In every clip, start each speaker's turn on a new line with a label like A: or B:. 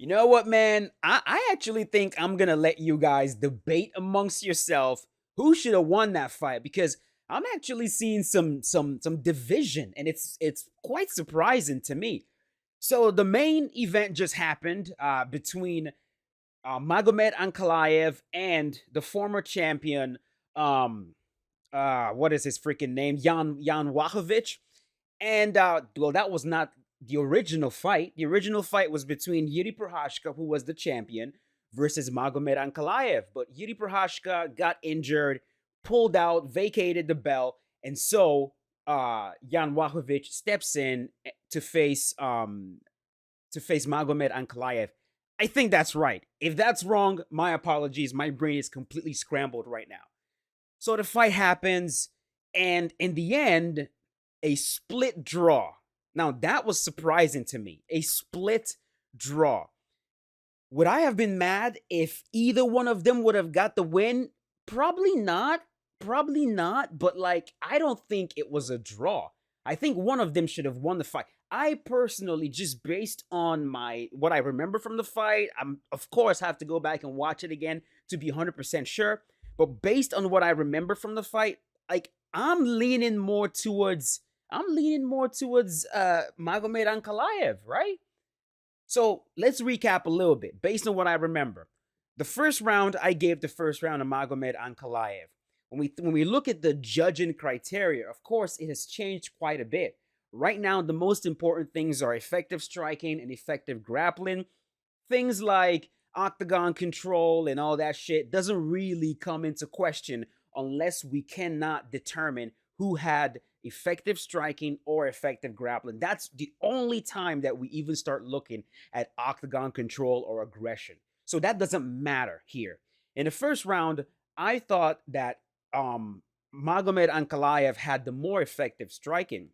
A: You know what, man? I actually think I'm gonna let you guys debate amongst yourself who should have won that fight because I'm actually seeing some division, and it's quite surprising to me. So the main event just happened between Magomed Ankalaev and the former champion, um, what is his freaking name, Jan Wachowicz. And well, that was not the original fight. The original fight was between Yuri Prohashka, who was the champion, versus Magomed Ankalaev. But Yuri Prohashka got injured, pulled out, vacated the belt, and so Jan Wachowicz steps in to face Magomed Ankalaev. I think that's right. If that's wrong, my apologies. My brain is completely scrambled right now. So the fight happens, and in the end, a split draw. Now, that was surprising to me. A split draw. Would I have been mad if either one of them would have got the win? Probably not. Probably not. But, like, I don't think it was a draw. I think one of them should have won the fight. I personally, just based on my what I remember from the fight, I'm of course have to go back and watch it again to be 100% sure. But based on what I remember from the fight, like I'm leaning more towards Magomed Ankalaev, right? So let's recap a little bit based on what I remember. The first round, I gave the first round to Magomed Ankalaev. When we look at the judging criteria, of course, it has changed quite a bit. Right now, the most important things are effective striking and effective grappling. Things like octagon control and all that shit doesn't really come into question unless we cannot determine who had effective striking or effective grappling. That's the only time that we even start looking at octagon control or aggression. So that doesn't matter here. In the first round, I thought that Magomed Ankalaev had the more effective striking.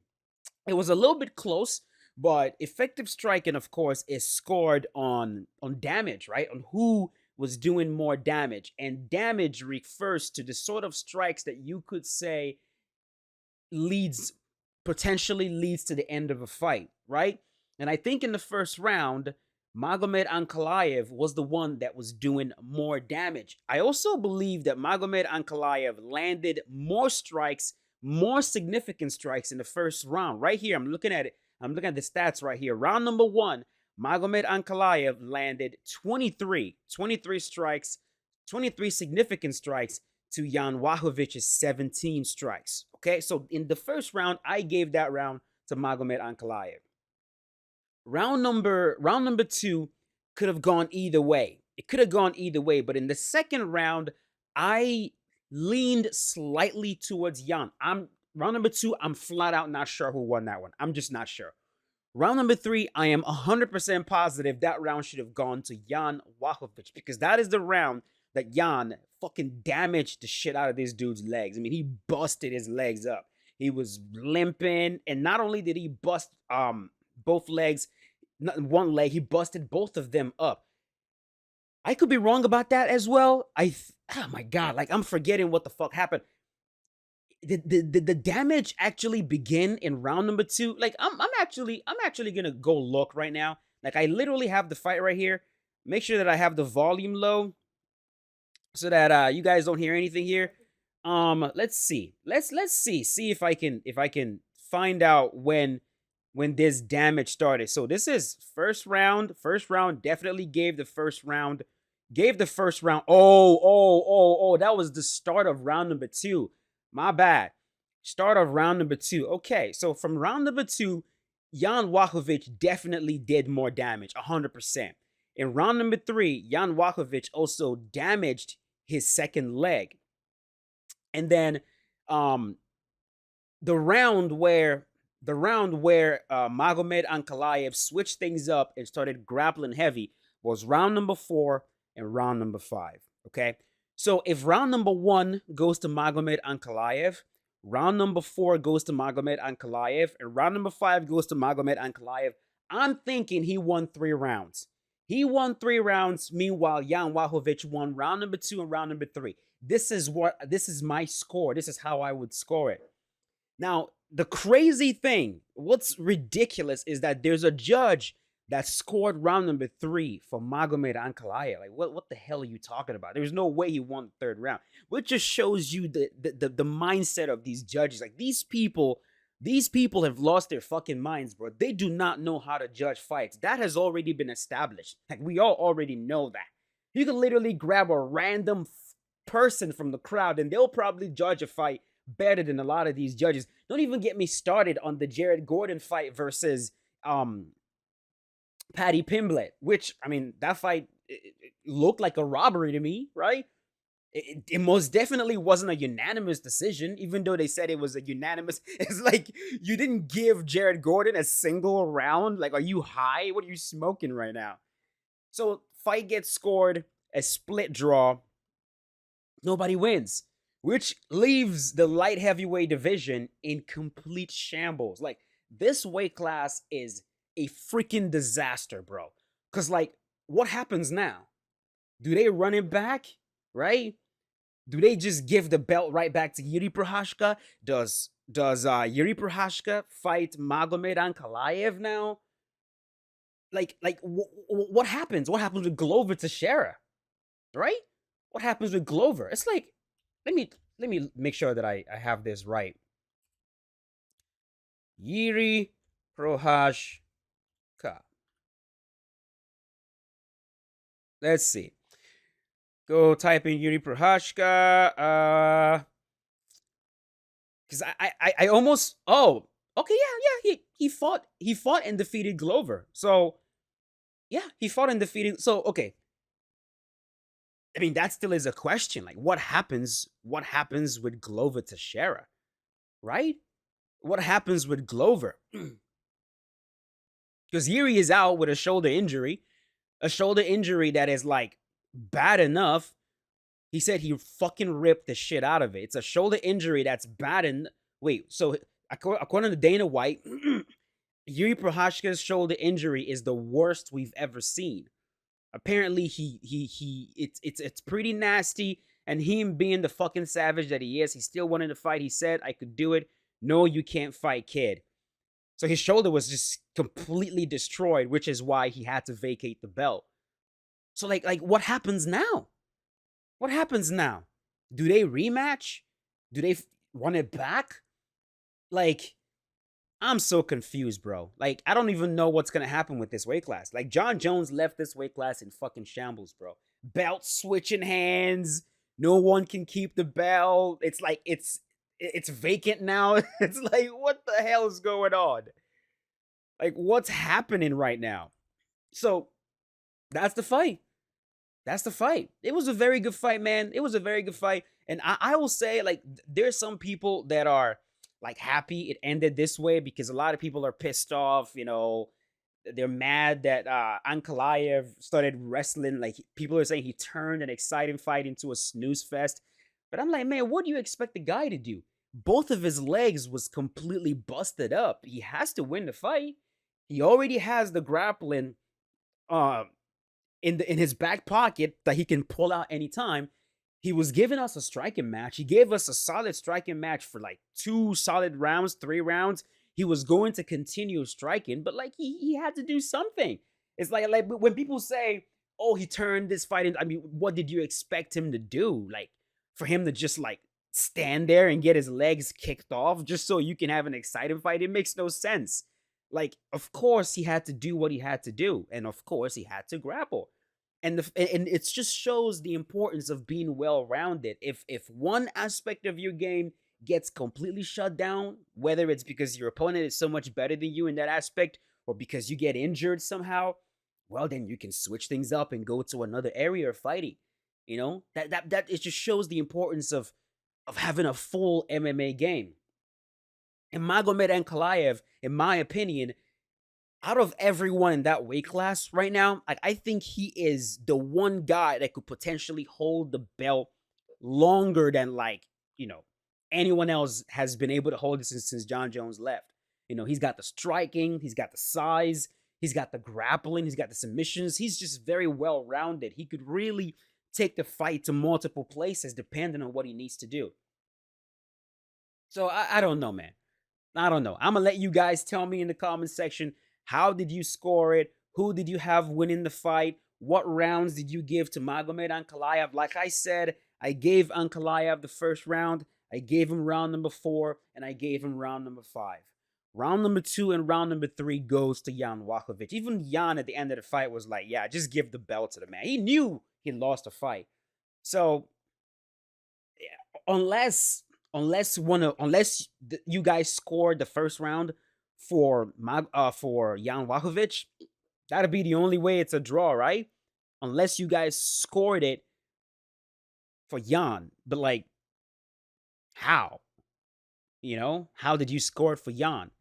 A: It was a little bit close, but effective striking, of course, is scored on damage, right? On who was doing more damage, and damage refers to the sort of strikes that you could say leads potentially leads to the end of a fight, right? And I think in the first round, Magomed Ankalaev was the one that was doing more damage. I also believe that Magomed Ankalaev landed more strikes, more significant strikes in the first round. Right here, I'm looking at it. I'm looking at the stats right here. Round number one, Magomed Ankalaev landed 23 strikes, 23 significant strikes to Jan Wachowicz's 17 strikes. Okay, so in the first round, I gave that round to Magomed Ankalaev. Round number two could have gone either way. It could have gone either way, but in the second round, I leaned slightly towards Jan. I'm round number two. I'm flat out not sure who won that one. I'm just not sure. Round number three, I am 100% positive that round should have gone to Jan Wachowicz because that is the round that Jan fucking damaged the shit out of this dude's legs. I mean, he busted his legs up. He was limping, and not only did he bust both legs, not one leg, he busted both of them up. I could be wrong about that as well. Oh my god, like I'm forgetting what the fuck happened. Did the damage actually begin in round number two? Like I'm actually gonna go look right now. Like I literally have the fight right here. Make sure that I have the volume low so that you guys don't hear anything here. Let's see. Let's see if I can find out when this damage started. So this is first round. First round definitely gave the first round. Gave the first round. Oh, that was the start of round number two. My bad. Start of round number two. Okay, so from round number two, Jan Wachowicz definitely did more damage, 100%. In round number three, Jan Wachowicz also damaged his second leg. And then um the round where Magomed Ankalaev switched things up and started grappling heavy was round number four and round number five. Okay, so if round number one goes to Magomed Ankalaev, round number four goes to Magomed Ankalaev, and round number five goes to Magomed Ankalaev, I'm thinking he won 3 rounds. He won 3 rounds. Meanwhile, Jan Wachowicz won round number two and round number three. This is my score. This is how I would score it. Now, the crazy thing, what's ridiculous is that there's a judge that scored round number 3 for Magomed Ankalaev. Like, what the hell are you talking about? There's no way he won the third round. Which just shows you the mindset of these judges. Like, these people have lost their fucking minds, bro. They do not know how to judge fights. That has already been established. Like, we all already know that. You can literally grab a random person from the crowd and they'll probably judge a fight better than a lot of these judges. Don't even get me started on the Jared Gordon fight versus Paddy Pimblett, which, I mean, that fight it looked like a robbery to me, right? It most definitely wasn't a unanimous decision, even though they said it was a unanimous. It's like, you didn't give Jared Gordon a single round. Like, are you high? What are you smoking right now? So, fight gets scored, a split draw. Nobody wins, which leaves the light heavyweight division in complete shambles. Like, this weight class is a freaking disaster, bro. Because, like, what happens now? Do they run it back, right? Do they just give the belt right back to Yuri Prochazka? Does Yuri Prochazka fight Magomed Ankalaev now? Like what happens? What happens with Glover Teixeira, right? What happens with Glover? It's like, let me make sure that I have this right. Yuri Prochazka. Let's see. Go type in Yuri Prochazka. Because I almost, oh, okay, yeah, he fought and defeated Glover. So yeah, he fought and defeated. So okay, I mean, that still is a question. Like, what happens with Glover Teixeira, right? What happens with Glover? Because Yuri is out with a shoulder injury that is like bad enough. He said he fucking ripped the shit out of it. It's a shoulder injury that's bad. And wait, so according to Dana White, Yuri Prochazka's shoulder injury is the worst we've ever seen. Apparently, it's pretty nasty. And him being the fucking savage that he is, he still wanted to fight. He said, "I could do it." No, you can't fight, kid. So his shoulder was just completely destroyed, which is why he had to vacate the belt. So like what happens now? What happens now? Do they rematch? Do they run it back? Like, I'm so confused, bro. Like, I don't even know what's gonna happen with this weight class. Like, Jon Jones left this weight class in fucking shambles, bro. Belt switching hands. No one can keep the belt. It's like it's vacant now. It's like, what the hell is going on? Like, what's happening right now? So that's the fight. That's the fight. It was a very good fight, man. It was a very good fight. And I will say, like, there's some people that are like happy it ended this way because a lot of people are pissed off, you know. They're mad that Ankalaev started wrestling. Like, people are saying he turned an exciting fight into a snooze fest. But I'm like, man, what do you expect the guy to do? Both of his legs was completely busted up. He has to win the fight. He already has the grappling in his back pocket that he can pull out anytime. He was giving us a striking match. He gave us a solid striking match for like 2 solid rounds, 3 rounds. He was going to continue striking, but like he had to do something. It's like when people say, "Oh, he turned this fight into," I mean, what did you expect him to do? Like, for him to just like stand there and get his legs kicked off just so you can have an exciting fight? It makes no sense. Like, of course he had to do what he had to do, and of course he had to grapple. And it just shows the importance of being well-rounded. If one aspect of your game gets completely shut down, whether it's because your opponent is so much better than you in that aspect, or because you get injured somehow, well, then you can switch things up and go to another area of fighting. You know, that it just shows the importance of having a full MMA game. And Magomed Ankalaev, in my opinion, out of everyone in that weight class right now, like, I think he is the one guy that could potentially hold the belt longer than, like, you know, anyone else has been able to hold it since Jon Jones left. You know, he's got the striking, he's got the size, he's got the grappling, he's got the submissions. He's just very well rounded. He could really take the fight to multiple places depending on what he needs to do. So I don't know, man. I don't know. I'm gonna let you guys tell me in the comment section, how did you score it? Who did you have winning the fight? What rounds did you give to Magomed Ankalaev? Like I said, I gave Ankalaev the first round, I gave him round number 4, and I gave him round number 5. Round number 2 and round number 3 goes to Jan Wachowicz. Even Jan at the end of the fight was like, yeah, just give the belt to the man. He knew he lost the fight. So unless you guys scored the first round for Jan Wachowicz, that'd be the only way it's a draw, right? Unless you guys scored it for Jan. But like, how? How did you score it for Jan?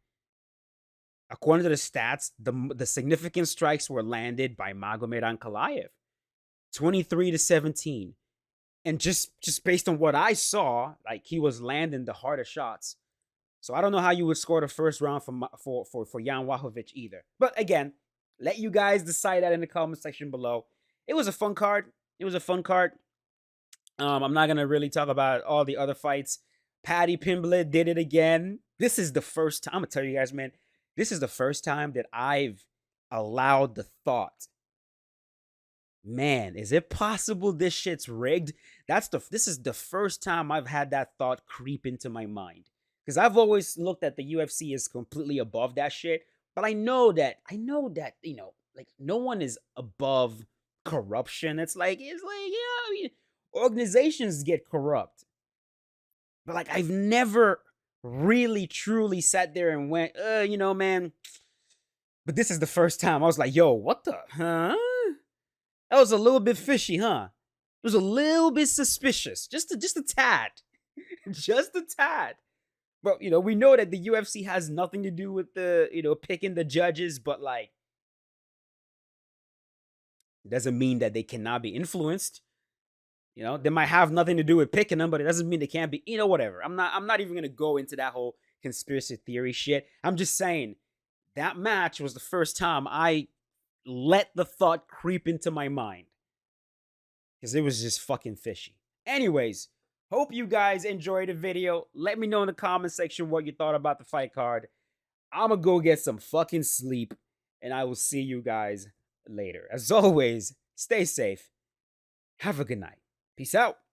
A: According to the stats, the significant strikes were landed by Magomed Ankalaev, 23-17. And just based on what I saw, like, he was landing the harder shots. So I don't know how you would score the first round for Jan Wachowicz either. But again, let you guys decide that in the comment section below. It was a fun card. I'm not gonna really talk about all the other fights. Paddy Pimblett did it again. This is the first time, I'm gonna tell you guys, man, this is the first time that I've allowed the thought, man, is it possible this shit's rigged? This is the first time I've had that thought creep into my mind. Because I've always looked at the UFC as completely above that shit. But I know that, like, no one is above corruption. It's like, yeah, I mean, organizations get corrupt. But like, I've never really truly sat there and went, man. But this is the first time I was like, yo, what the, huh? That was a little bit fishy, huh? It was a little bit suspicious. Just a tad. Just a tad. But, we know that the UFC has nothing to do with the, picking the judges, but like, it doesn't mean that they cannot be influenced. They might have nothing to do with picking them, but it doesn't mean they can't be, whatever. I'm not even gonna go into that whole conspiracy theory shit. I'm just saying that match was the first time I let the thought creep into my mind, because it was just fucking fishy. Anyways, hope you guys enjoyed the video. Let me know in the comment section what you thought about the fight card. I'm gonna go get some fucking sleep, and I will see you guys later. As always, stay safe. Have a good night. Peace out.